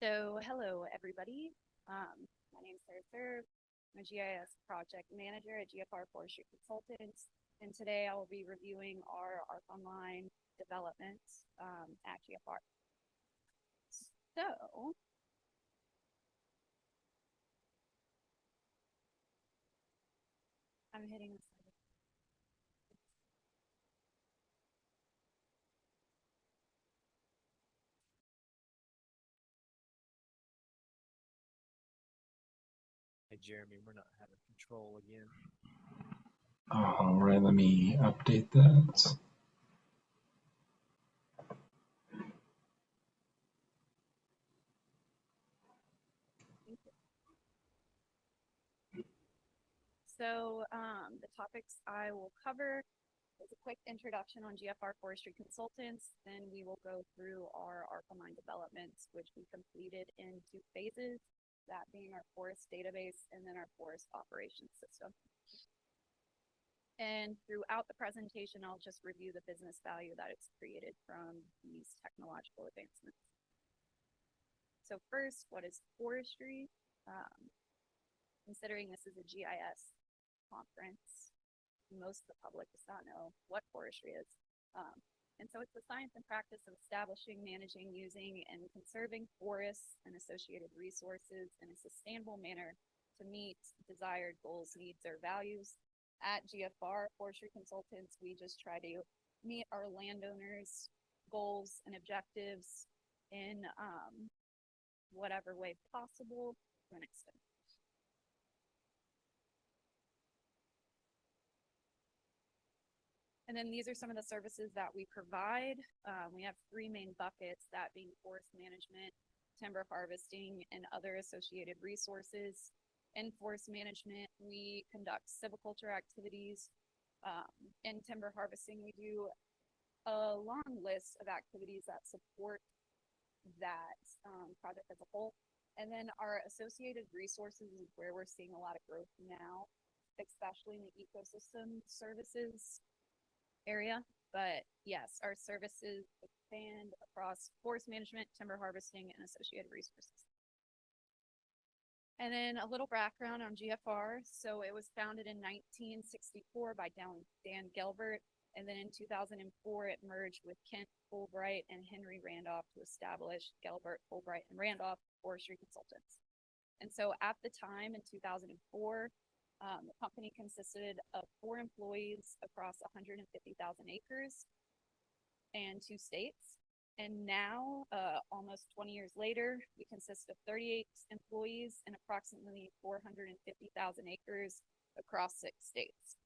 So, hello everybody. My name is Sara Cerv. I'm a GIS project manager at GFR Forestry Consultants, and today I will be reviewing our ARC Online developments at GFR. So, I'm hitting this. Hey Jeremy, we're not having control again. All right, let me update that. So, the topics I will cover is a quick introduction on GFR Forestry Consultants. Then we will go through our ARC Online developments, which we completed in 2 phases, that being our forest database and then our forest operations system. And throughout the presentation, I'll just review the business value that it's created from these technological advancements. So first, what is forestry? Considering this is a GIS conference, most of the public does not know what forestry is. And so it's the science and practice of establishing, managing, using, and conserving forests and associated resources in a sustainable manner to meet desired goals, needs, or values. At GFR Forestry Consultants, we just try to meet our landowners' goals and objectives in whatever way possible to an extent. And then these are some of the services that we provide. We have 3 main buckets, that being forest management, timber harvesting, and other associated resources. In forest management, we conduct silviculture activities. In timber harvesting, we do a long list of activities that support that project as a whole. And then our associated resources is where we're seeing a lot of growth now, especially in the ecosystem services area. But yes, our services expand across forest management, timber harvesting, and associated resources. And then a little background on GFR. So it was founded in 1964 by Dan Gelbert. And then in 2004, it merged with Kent Fulbright and Henry Randolph to establish Gelbert, Fulbright, and Randolph Forestry Consultants. And so at the time in 2004, the company consisted of 4 employees across 150,000 acres and 2 states. And now, almost 20 years later, we consist of 38 employees and approximately 450,000 acres across 6 states.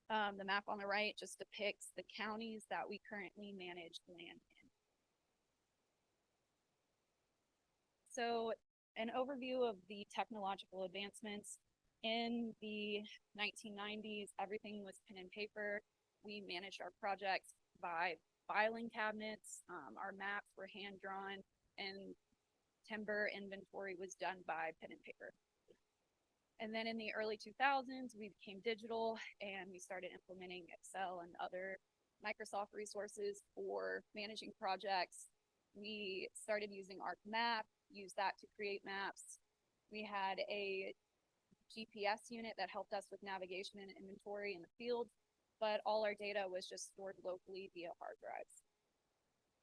The map on the right just depicts the counties that we currently manage land in. So, an overview of the technological advancements. In the 1990s, everything was pen and paper. We managed our projects by filing cabinets. Our maps were hand-drawn, and timber inventory was done by pen and paper. And then in the early 2000s, we became digital, and we started implementing Excel and other Microsoft resources for managing projects. We started using ArcMap, used that to create maps. We had a GPS unit that helped us with navigation and inventory in the field, but all our data was just stored locally via hard drives.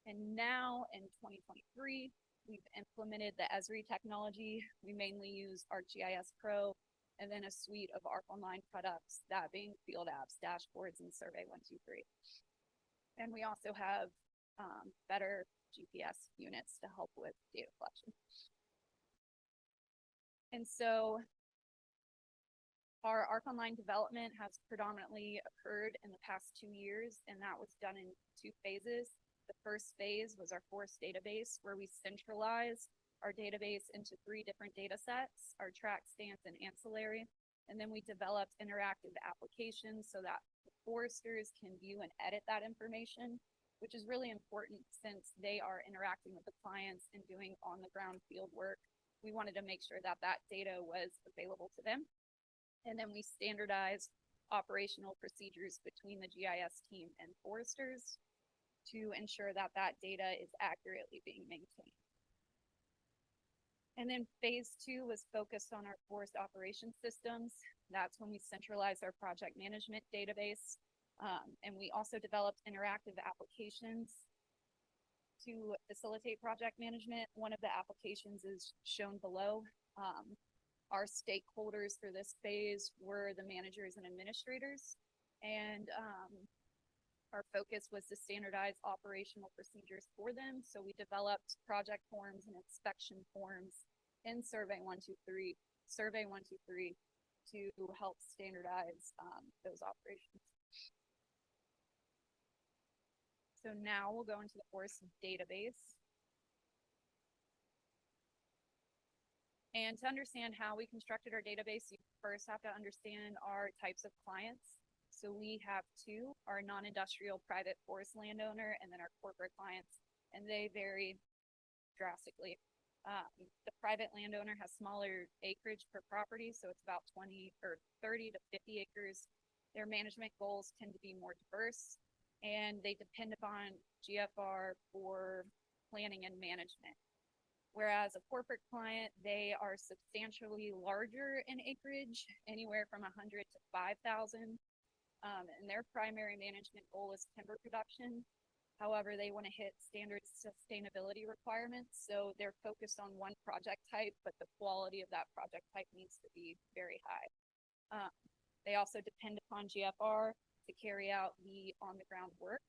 And now in 2023, we've implemented the Esri technology. We mainly use ArcGIS Pro and then a suite of ARC Online products, that being field apps, dashboards, and Survey 123. And we also have better GPS units to help with data collection. And so our ARC Online development has predominantly occurred in the past 2 years, and that was done in 2 phases. The first phase was our forest database, where we centralized our database into 3 different data sets, our track, stance, and ancillary. And then we developed interactive applications so that the foresters can view and edit that information, which is really important since they are interacting with the clients and doing on-the-ground field work. We wanted to make sure that that data was available to them. And then we standardized operational procedures between the GIS team and foresters to ensure that that data is accurately being maintained. And then phase 2 was focused on our forest operations systems. That's when we centralized our project management database. And we also developed interactive applications to facilitate project management. One of the applications is shown below. Our stakeholders for this phase were the managers and administrators. And our focus was to standardize operational procedures for them. So we developed project forms and inspection forms in Survey 123 to help standardize those operations. So now we'll go into the forest database. And to understand how we constructed our database, you first have to understand our types of clients. So we have two, our non-industrial private forest landowner and then our corporate clients, and they vary drastically. The private landowner has smaller acreage per property, so it's about 20 or 30 to 50 acres. Their management goals tend to be more diverse, and they depend upon GFR for planning and management. Whereas a corporate client, they are substantially larger in acreage, anywhere from 100 to 5,000. And their primary management goal is timber production. However, they want to hit standard sustainability requirements. So they're focused on one project type, but the quality of that project type needs to be very high. They also depend upon GFR to carry out the on-the-ground work.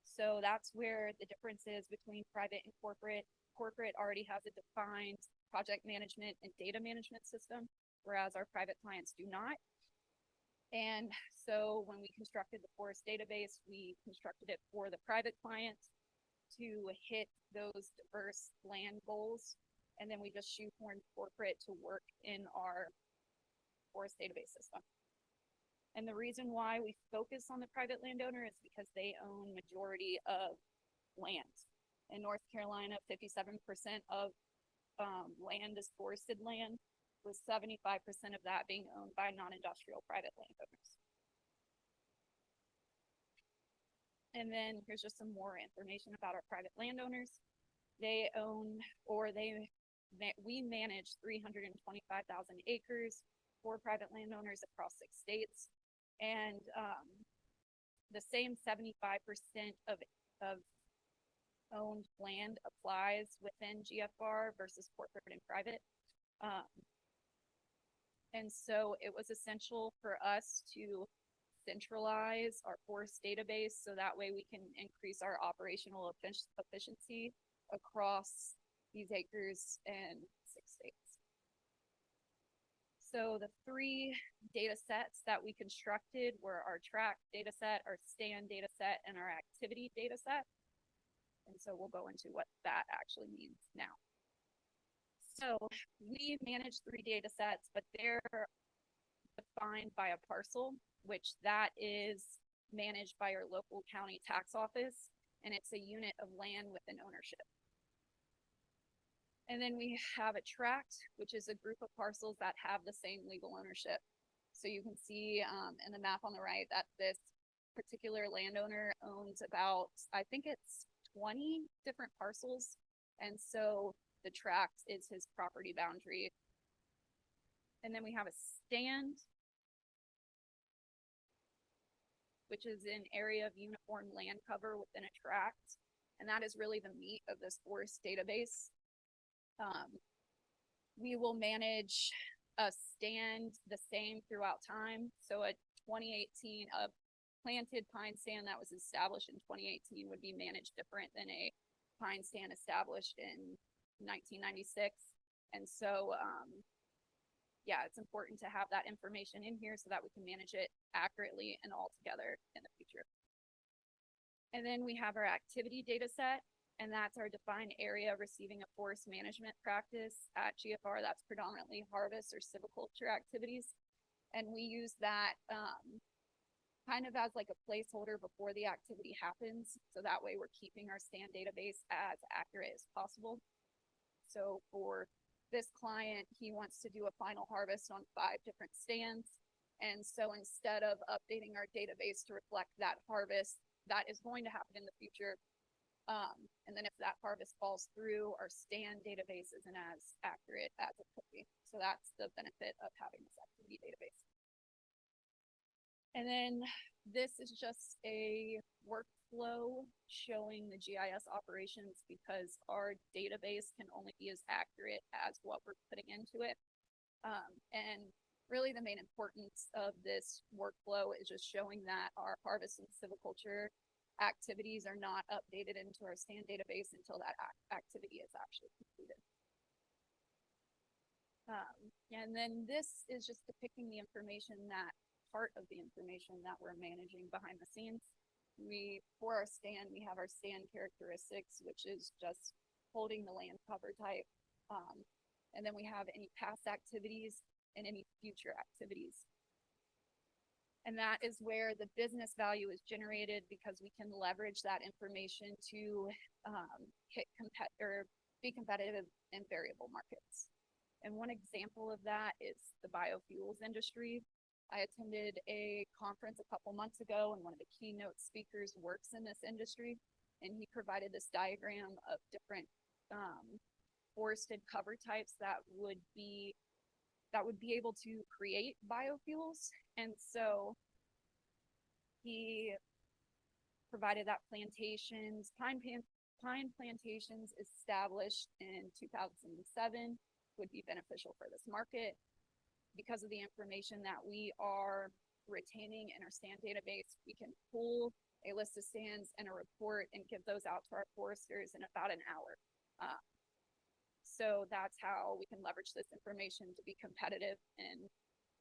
So that's where the difference is between private and corporate. Corporate already has a defined project management and data management system, whereas our private clients do not. And so when we constructed the forest database, we constructed it for the private clients to hit those diverse land goals. And then we just shoehorned corporate to work in our forest database system. And the reason why we focus on the private landowner is because they own majority of land. In North Carolina, 57% of land is forested land, with 75% of that being owned by non-industrial private landowners. And then here's just some more information about our private landowners. They own, or we manage 325,000 acres for private landowners across 6 states. And the same 75% of owned land applies within GFR versus corporate and private. And so it was essential for us to centralize our forest database so that way we can increase our operational efficiency across these acres and 6 states. So the 3 data sets that we constructed were our track data set, our stand data set, and our activity data set. And so we'll go into what that actually means now. So we manage 3 data sets, but they're defined by a parcel, which that is managed by our local county tax office, and it's a unit of land with an ownership. And then we have a tract, which is a group of parcels that have the same legal ownership. So you can see in the map on the right that this particular landowner owns about, I think it's 20 different parcels. And so the tract is his property boundary. And then we have a stand, which is an area of uniform land cover within a tract. And that is really the meat of this forest database. We will manage a stand the same throughout time. So a 2018, a planted pine stand that was established in 2018 would be managed different than a pine stand established in 1996. And so, yeah, it's important to have that information in here so that we can manage it accurately and all together in the future. And then we have our activity data set, and that's our defined area receiving a forest management practice at GFR. That's predominantly harvest or silviculture activities. And we use that kind of as like a placeholder before the activity happens. So that way we're keeping our stand database as accurate as possible. So for this client, he wants to do a final harvest on 5 different stands. And so instead of updating our database to reflect that harvest that is going to happen in the future, And then if that harvest falls through, our stand database isn't as accurate as it could be. So that's the benefit of having this activity database. And then this is just a workflow showing the GIS operations because our database can only be as accurate as what we're putting into it. And really the main importance of this workflow is just showing that our harvest and silviculture activities are not updated into our stand database until that activity is actually completed. And then this is just depicting the information, that part of the information that we're managing behind the scenes. For our stand, we have our stand characteristics, which is just holding the land cover type. And then we have any past activities and any future activities. And that is where the business value is generated, because we can leverage that information to be competitive in variable markets. And one example of that is the biofuels industry. I attended a conference a couple months ago, and one of the keynote speakers works in this industry, and he provided this diagram of different forested cover types that would be able to create biofuels. And so he provided that pine plantations established in 2007 would be beneficial for this market because of the information that we are retaining in our stand database. We can pull a list of stands and a report and give those out to our foresters in about an hour. So that's how we can leverage this information to be competitive in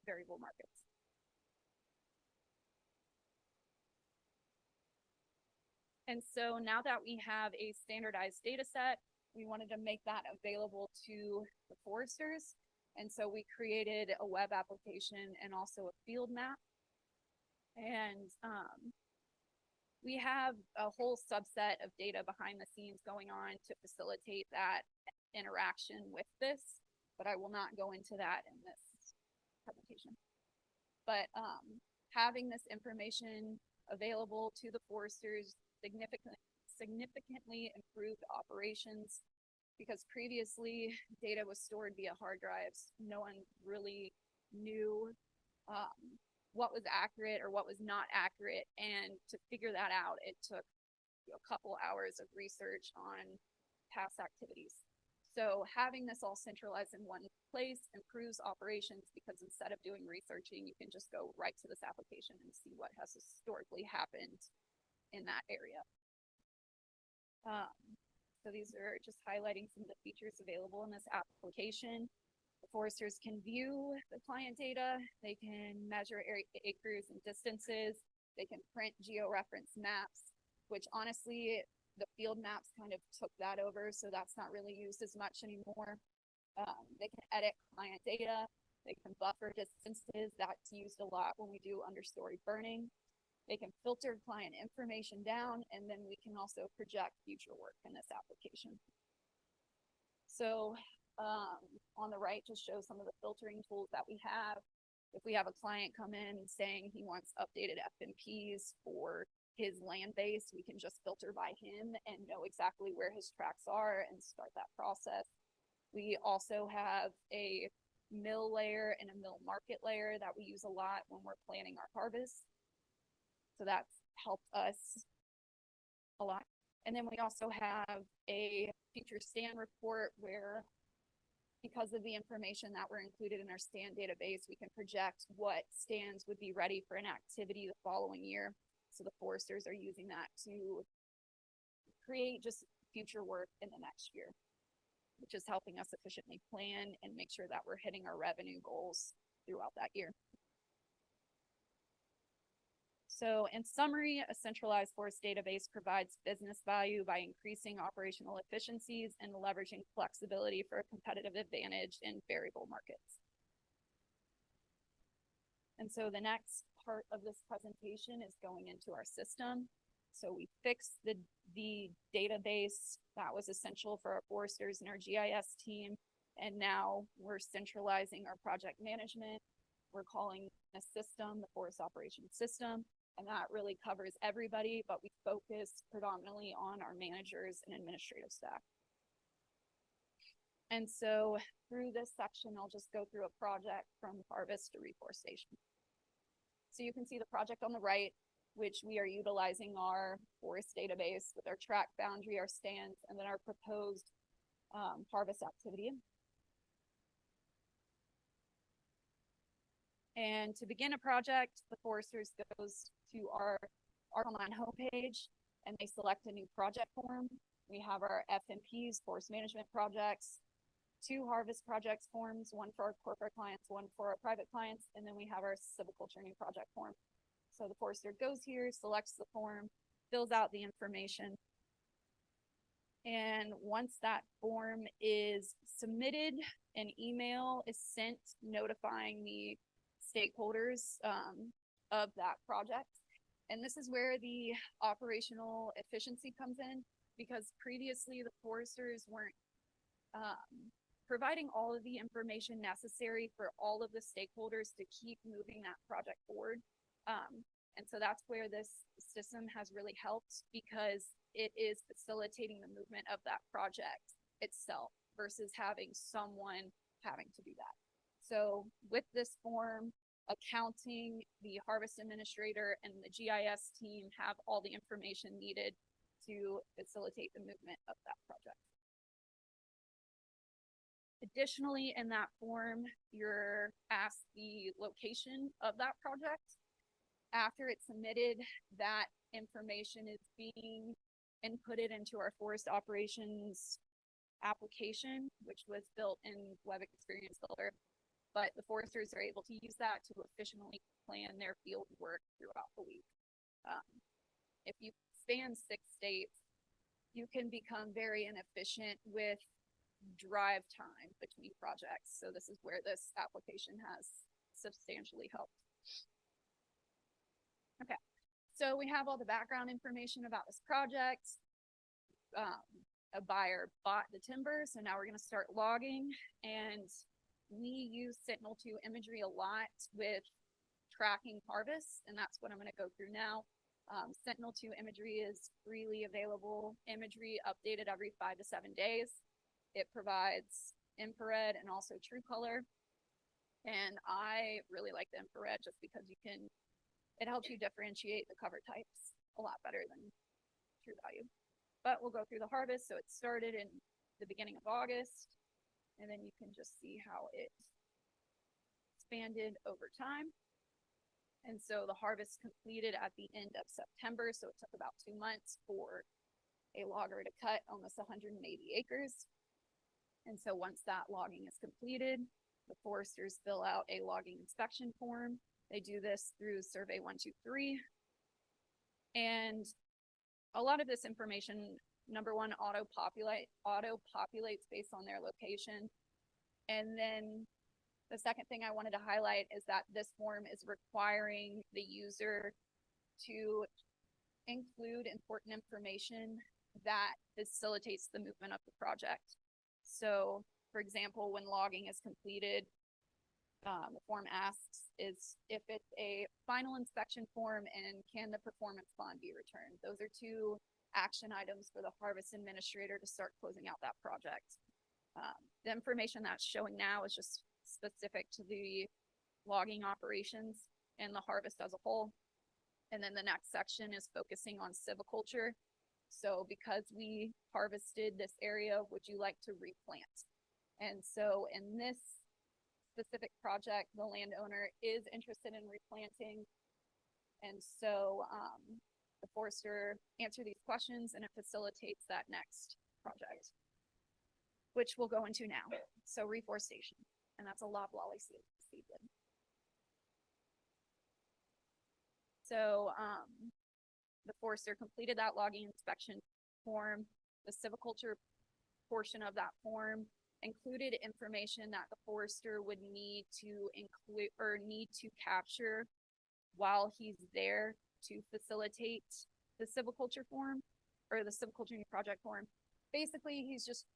variable markets. And so now that we have a standardized data set, we wanted to make that available to the foresters. And so we created a web application and also a field map. And we have a whole subset of data behind the scenes going on to facilitate that interaction with this, but I will not go into that in this presentation. But having this information available to the foresters significantly improved operations, because previously data was stored via hard drives. No one really knew what was accurate or what was not accurate, and to figure that out, it took a couple hours of research on past activities. So having this all centralized in one place improves operations, because instead of doing researching, you can just go right to this application and see what has historically happened in that area. So these are just highlighting some of the features available in this application. The foresters can view the client data, they can measure acres and distances, they can print georeference maps, which honestly, the field maps kind of took that over, so that's not really used as much anymore. They can edit client data, they can buffer distances, that's used a lot when we do understory burning. They can filter client information down, and then we can also project future work in this application. So on the right just shows some of the filtering tools that we have. If we have a client come in saying he wants updated FMPs for his land base, we can just filter by him and know exactly where his tracks are and start that process. We also have a mill layer and a mill market layer that we use a lot when we're planning our harvest. So that's helped us a lot. And then we also have a future stand report where, because of the information that were included in our stand database, we can project what stands would be ready for an activity the following year. So the foresters are using that to create just future work in the next year, which is helping us efficiently plan and make sure that we're hitting our revenue goals throughout that year. So in summary, a centralized forest database provides business value by increasing operational efficiencies and leveraging flexibility for a competitive advantage in variable markets. And so the next part of this presentation is going into our system. So we fixed the database that was essential for our foresters and our GIS team. And now we're centralizing our project management. We're calling a system the Forest Operations System. And that really covers everybody, but we focus predominantly on our managers and administrative staff. And so through this section, I'll just go through a project from harvest to reforestation. So you can see the project on the right, which we are utilizing our forest database with our track boundary, our stands, and then our proposed harvest activity. And to begin a project, the foresters goes to our online homepage and they select a new project form. We have our FMPs, forest management projects, 2 harvest projects forms, 1 for our corporate clients, 1 for our private clients, and then we have our silviculture new project form. So the forester goes here, selects the form, fills out the information. And once that form is submitted, an email is sent notifying the stakeholders of that project. And this is where the operational efficiency comes in, because previously the foresters weren't providing all of the information necessary for all of the stakeholders to keep moving that project forward. And so that's where this system has really helped, because it is facilitating the movement of that project itself versus having someone having to do that. So with this form, accounting, the harvest administrator, and the GIS team have all the information needed to facilitate the movement of that project. Additionally, in that form, you're asked the location of that project. After it's submitted, that information is being inputted into our forest operations application, which was built in Web Experience Builder. But the foresters are able to use that to efficiently plan their field work throughout the week. If you span 6 states, you can become very inefficient with drive time between projects. So this is where this application has substantially helped. Okay, so we have all the background information about this project. A buyer bought the timber, so now we're going to start logging, and we use Sentinel-2 imagery a lot with tracking harvests, and that's what I'm going to go through now. Sentinel-2 imagery is freely available imagery, updated every 5 to 7 days. It provides infrared and also true color, and I really like the infrared just because it helps you differentiate the cover types a lot better than true value. But we'll go through the harvest. So it started in the beginning of August, and then you can just see how it expanded over time. And so the harvest completed at the end of September. So it took about 2 months for a logger to cut almost 180 acres. And so once that logging is completed, the foresters fill out a logging inspection form. They do this through Survey 123. And a lot of this information, number one, auto-populates based on their location. And then the second thing I wanted to highlight is that this form is requiring the user to include important information that facilitates the movement of the project. So, for example, when logging is completed, the form asks if it's a final inspection form and can the performance bond be returned. Those are 2 action items for the harvest administrator to start closing out that project. The information that's showing now is just specific to the logging operations and the harvest as a whole. And then the next section is focusing on silviculture. So because we harvested this area, would you like to replant? And so in this specific project, the landowner is interested in replanting. And so the forester answered these questions and it facilitates that next project, which we'll go into now. So reforestation, and that's a loblolly seedling. So the forester completed that logging inspection form. The silviculture portion of that form included information that the forester would need to include or need to capture while he's there to facilitate the silviculture form or the silviculture project form. Basically, he's just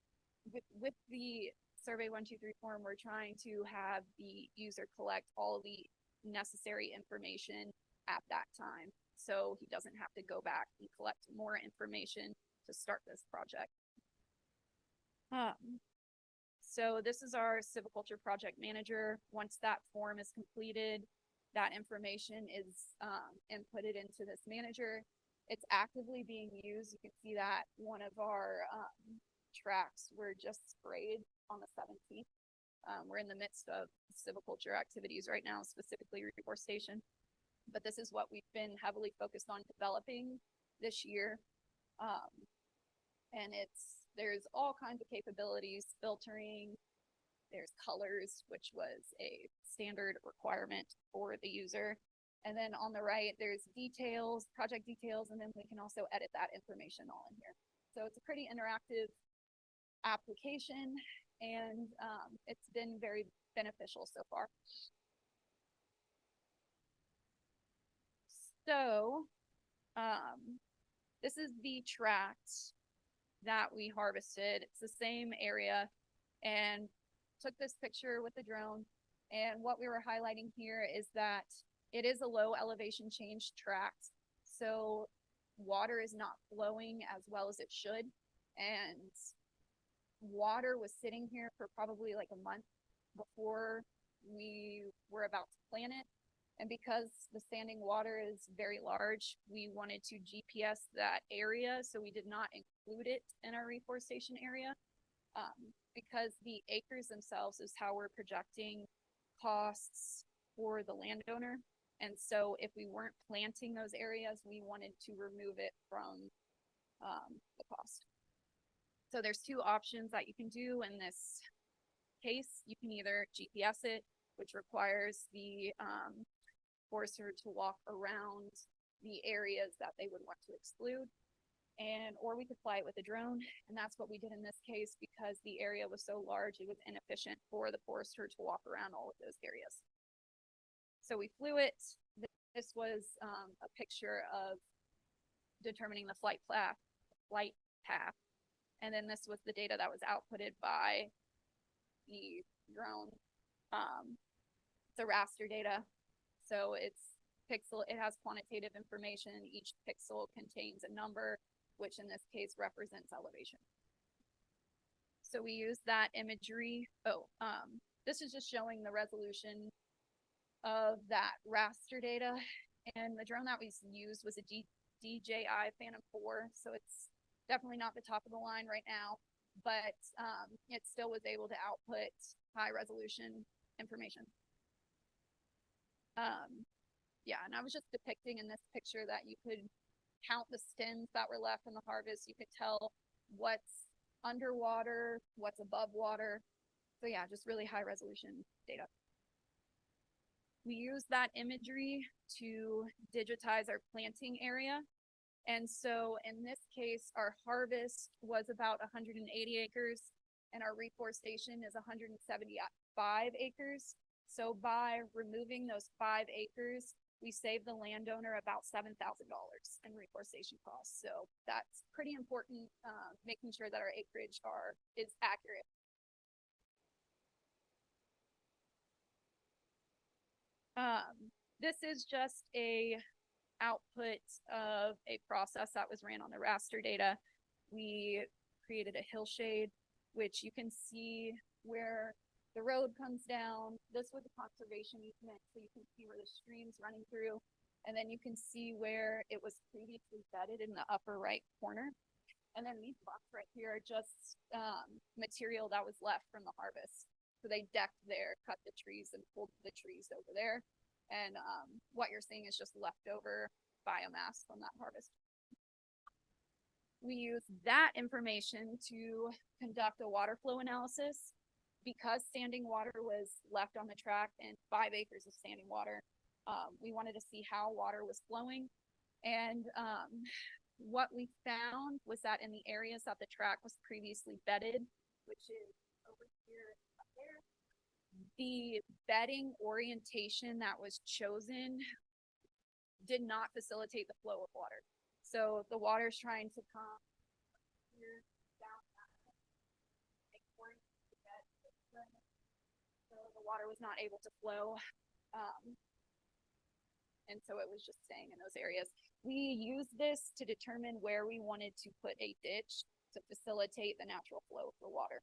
with the Survey 123 form, we're trying to have the user collect all the necessary information at that time. So he doesn't have to go back and collect more information to start this project. So this is our silviculture project manager. Once that form is completed, that information is inputted into this manager. It's actively being used. You can see that one of our tracks were just sprayed on the 17th. We're in the midst of silviculture activities right now, specifically reforestation. But this is what we've been heavily focused on developing this year. And there's all kinds of capabilities, filtering, there's colors, which was a standard requirement for the user. And then on the right, there's details, project details, and then we can also edit that information all in here. So it's a pretty interactive application, and it's been very beneficial so far. So this is the tract that we harvested. It's the same area, and took this picture with the drone. And what we were highlighting here is that it is a low elevation change tract, so water is not flowing as well as it should. And water was sitting here for probably like a month before we were about to plant it. And because the standing water is very large, we wanted to GPS that area, so we did not include it in our reforestation area. Because the acres themselves is how we're projecting costs for the landowner. And so if we weren't planting those areas, we wanted to remove it from the cost. So there's two options that you can do in this case. You can either GPS it, which requires the forester to walk around the areas that they would want to exclude, or we could fly it with a drone. And that's what we did in this case, because the area was so large, it was inefficient for the forester to walk around all of those areas. So we flew it. This was a picture of determining the flight path. And then this was the data that was outputted by the drone. It's a raster data. So it has quantitative information. Each pixel contains a number, which in this case represents elevation. So we use that imagery. This is just showing the resolution of that raster data. And the drone that we used was a DJI Phantom 4. So it's definitely not the top of the line right now, but it still was able to output high resolution information. Yeah, and I was just depicting in this picture that you could count the stems that were left in the harvest. You could tell what's underwater, what's above water. So yeah, just really high resolution data. We use that imagery to digitize our planting area. And so in this case, our harvest was about 180 acres and our reforestation is 175 acres. So by removing those 5 acres, we save the landowner about $7,000 in reforestation costs. So that's pretty important, making sure that our acreage is accurate. This is just a output of a process that was ran on the raster data. We created a hillshade, which you can see where the road comes down. This was a conservation easement, so you can see where the stream's running through. And then you can see where it was previously bedded in the upper right corner. And then these blocks right here are just material that was left from the harvest. So they decked there, cut the trees and pulled the trees over there. And what you're seeing is just leftover biomass from that harvest. We use that information to conduct a water flow analysis. Because standing water was left on the track and 5 acres of standing water, we wanted to see how water was flowing. And what we found was that in the areas that the track was previously bedded, which is over here up there, the bedding orientation that was chosen did not facilitate the flow of water. So the water is trying to come here down that so the water was not able to flow. And so it was just staying in those areas. We used this to determine where we wanted to put a ditch to facilitate the natural flow of the water.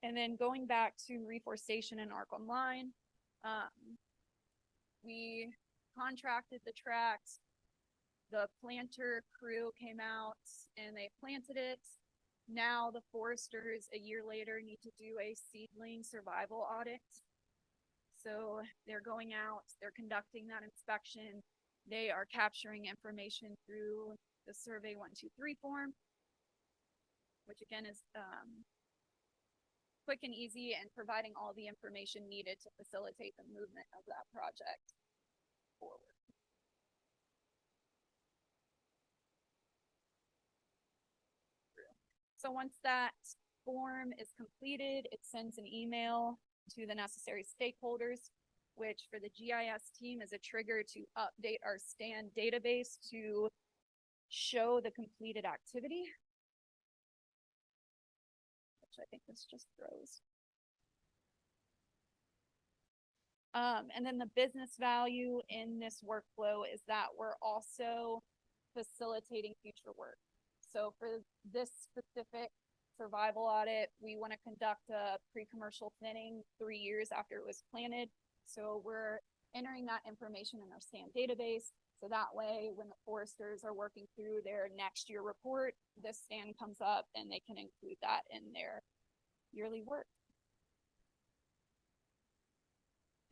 And then going back to reforestation and ARC Online, we contracted the tracks. The planter crew came out and they planted it. Now the foresters a year later need to do a seedling survival audit. So they're going out, they're conducting that inspection. They are capturing information through the Survey 123 form, which again is quick and easy and providing all the information needed to facilitate the movement of that project forward. So once that form is completed, it sends an email to the necessary stakeholders, which for the GIS team is a trigger to update our stand database to show the completed activity, which I think this just throws. And then the business value in this workflow is that we're also facilitating future work. So for this specific survival audit, we want to conduct a pre-commercial thinning 3 years after it was planted. So we're entering that information in our stand database. So that way, when the foresters are working through their next year report, this stand comes up and they can include that in their yearly work.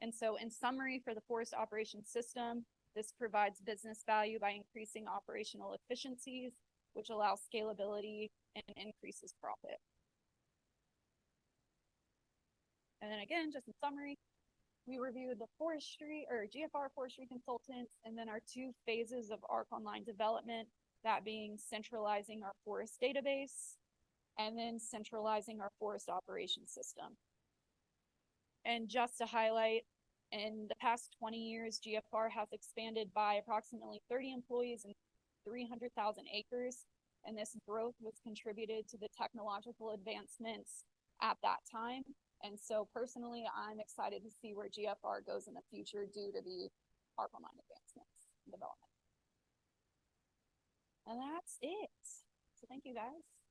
And so in summary, for the forest operations system, this provides business value by increasing operational efficiencies, which allows scalability and increases profit. And then again, just in summary, we reviewed the forestry or GFR forestry consultants, and then our 2 phases of ARC Online development, that being centralizing our forest database and then centralizing our forest operations system. And just to highlight, in the past 20 years, GFR has expanded by approximately 30 employees and 300,000 acres. And this growth was contributed to the technological advancements at that time. And so personally, I'm excited to see where GFR goes in the future due to the ARC Online advancements and development. And that's it. So thank you guys.